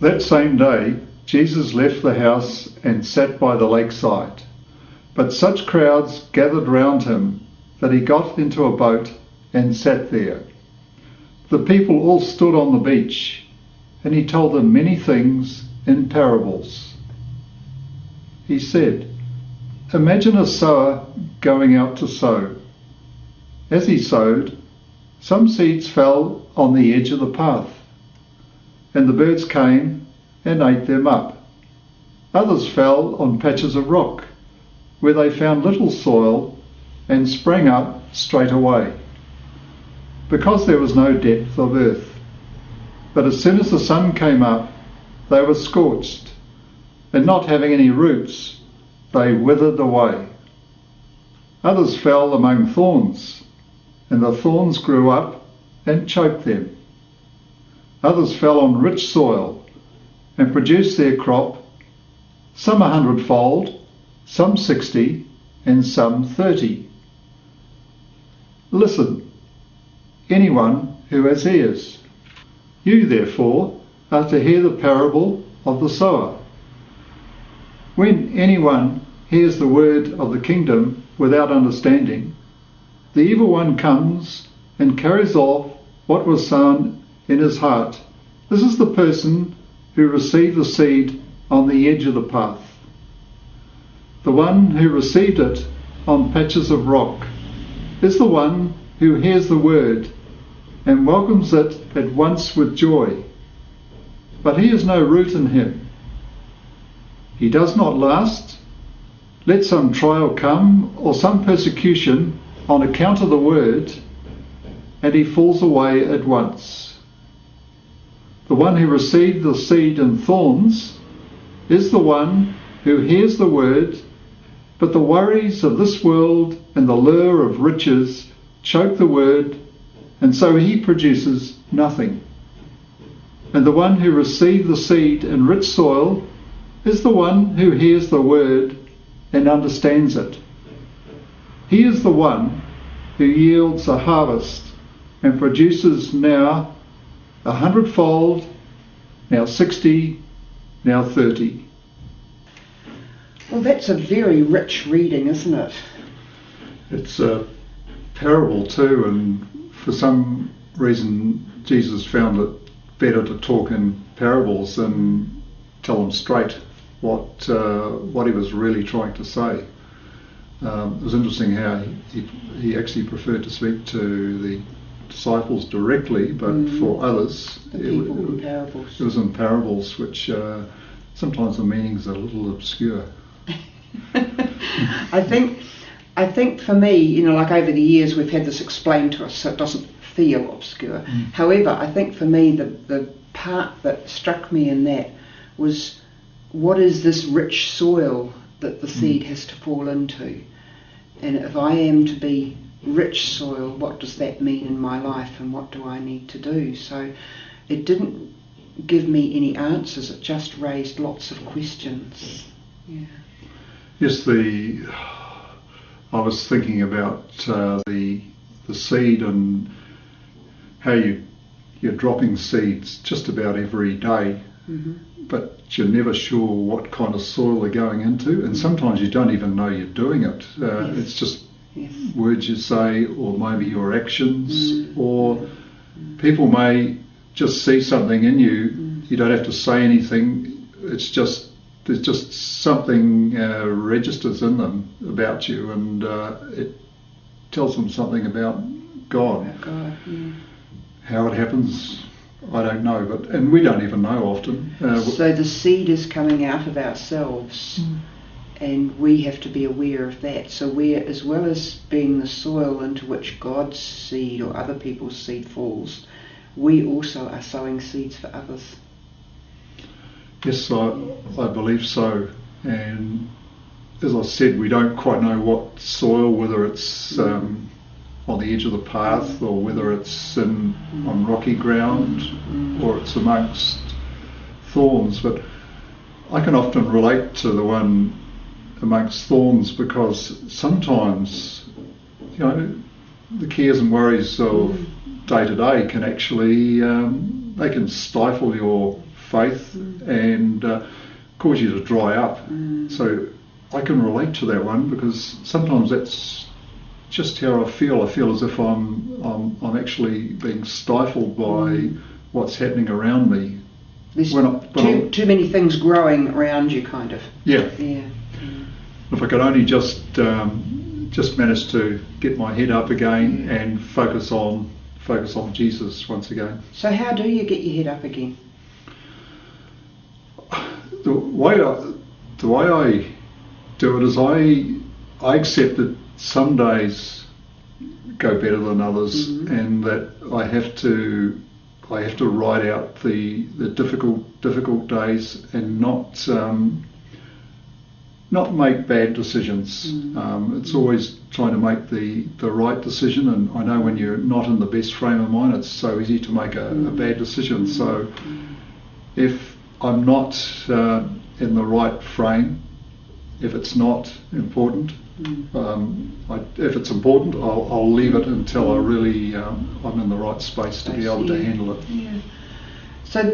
That same day, Jesus left the house and sat by the lakeside. But such crowds gathered round him that he got into a boat and sat there. The people all stood on the beach, and he told them many things in parables. He said, "Imagine a sower going out to sow. As he sowed, some seeds fell on the edge of the path, and the birds came and ate them up. Others fell on patches of rock, where they found little soil and sprang up straight away, because there was no depth of earth. But as soon as the sun came up, they were scorched, and not having any roots, they withered away. Others fell among thorns, and the thorns grew up and choked them. Others fell on rich soil and produced their crop, some 100-fold, some 60, and some 30. Listen, anyone who has ears. You, therefore, are to hear the parable of the sower. When anyone hears the word of the kingdom without understanding, the evil one comes and carries off what was sown in his heart. This is the person who received the seed on the edge of the path. The one who received it on patches of rock is the one who hears the word and welcomes it at once with joy. But he has no root in him. He does not last. Let some trial come or some persecution on account of the word, and he falls away at once. The one who received the seed in thorns is the one who hears the word, but the worries of this world and the lure of riches choke the word, and so he produces nothing. And the one who received the seed in rich soil is the one who hears the word and understands it. He is the one who yields a harvest and produces now 100-fold, now 60, now 30. Well, that's a very rich reading, isn't it? It's a parable too, and for some reason Jesus found it better to talk in parables than tell them straight what he was really trying to say. It was interesting how he actually preferred to speak to the disciples directly, but for others it was in parables, which sometimes the meanings are a little obscure. I think for me, like over the years we've had this explained to us so it doesn't feel obscure. However, I think for me the part that struck me in that was, what is this rich soil that the seed has to fall into? And if I am to be rich soil, what does that mean in my life, and what do I need to do? So it didn't give me any answers, it just raised lots of questions. Yeah. Yes, I was thinking about the seed and how you're dropping seeds just about every day, but you're never sure what kind of soil they're going into, and sometimes you don't even know you're doing it. It's just words you say, or maybe your actions, or people may just see something in you. You don't have to say anything. It's just there's just something registers in them about you, and it tells them something about God. How it happens, I don't know, and we don't even know often. So the seed is coming out of ourselves, and we have to be aware of that. So we, as well as being the soil into which God's seed or other people's seed falls, we also are sowing seeds for others. Yes, I believe so. And as I said, we don't quite know what soil, whether it's on the edge of the path, or whether it's on rocky ground, or it's amongst thorns. But I can often relate to the one amongst thorns, because sometimes, the cares and worries of day to day can actually they can stifle your faith and cause you to dry up. So I can relate to that one, because sometimes that's just how I feel. I feel as if I'm actually being stifled by what's happening around me. There's too many things growing around you, kind of. Yeah. Yeah. If I could only just manage to get my head up again and focus on Jesus once again. So how do you get your head up again? The way I do it is I accept that some days go better than others, and that I have to ride out the difficult days and not make bad decisions. It's always trying to make the right decision, and I know when you're not in the best frame of mind, it's so easy to make a bad decision. So if I'm not in the right frame, if it's not important, if it's important, I'll leave it until I really I'm in the right space to be able to handle it. Yeah.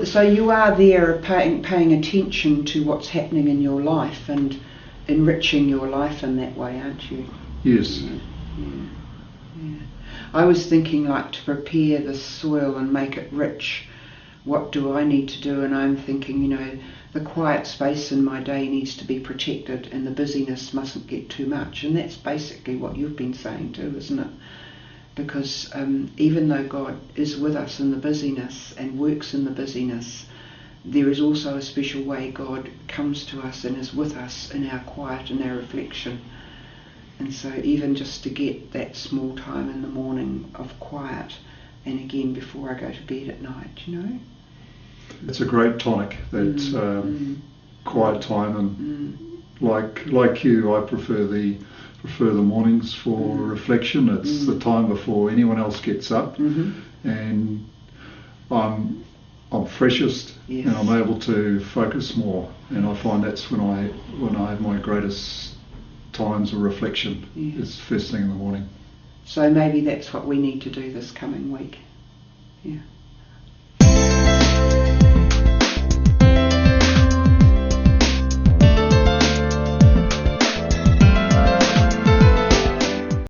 So you are there paying attention to what's happening in your life and enriching your life in that way, aren't you? Yes. Yeah. I was thinking, like, to prepare the soil and make it rich, what do I need to do? And I'm thinking, the quiet space in my day needs to be protected and the busyness mustn't get too much. And that's basically what you've been saying too, isn't it? Because even though God is with us in the busyness and works in the busyness, there is also a special way God comes to us and is with us in our quiet and our reflection. And so even just to get that small time in the morning of quiet, and again before I go to bed at night, It's a great tonic, that quiet time, and like you, I prefer the mornings for reflection. It's the time before anyone else gets up, and I'm freshest, and I'm able to focus more. And I find that's when I have my greatest times of reflection. Is first thing in the morning. So maybe that's what we need to do this coming week. Yeah.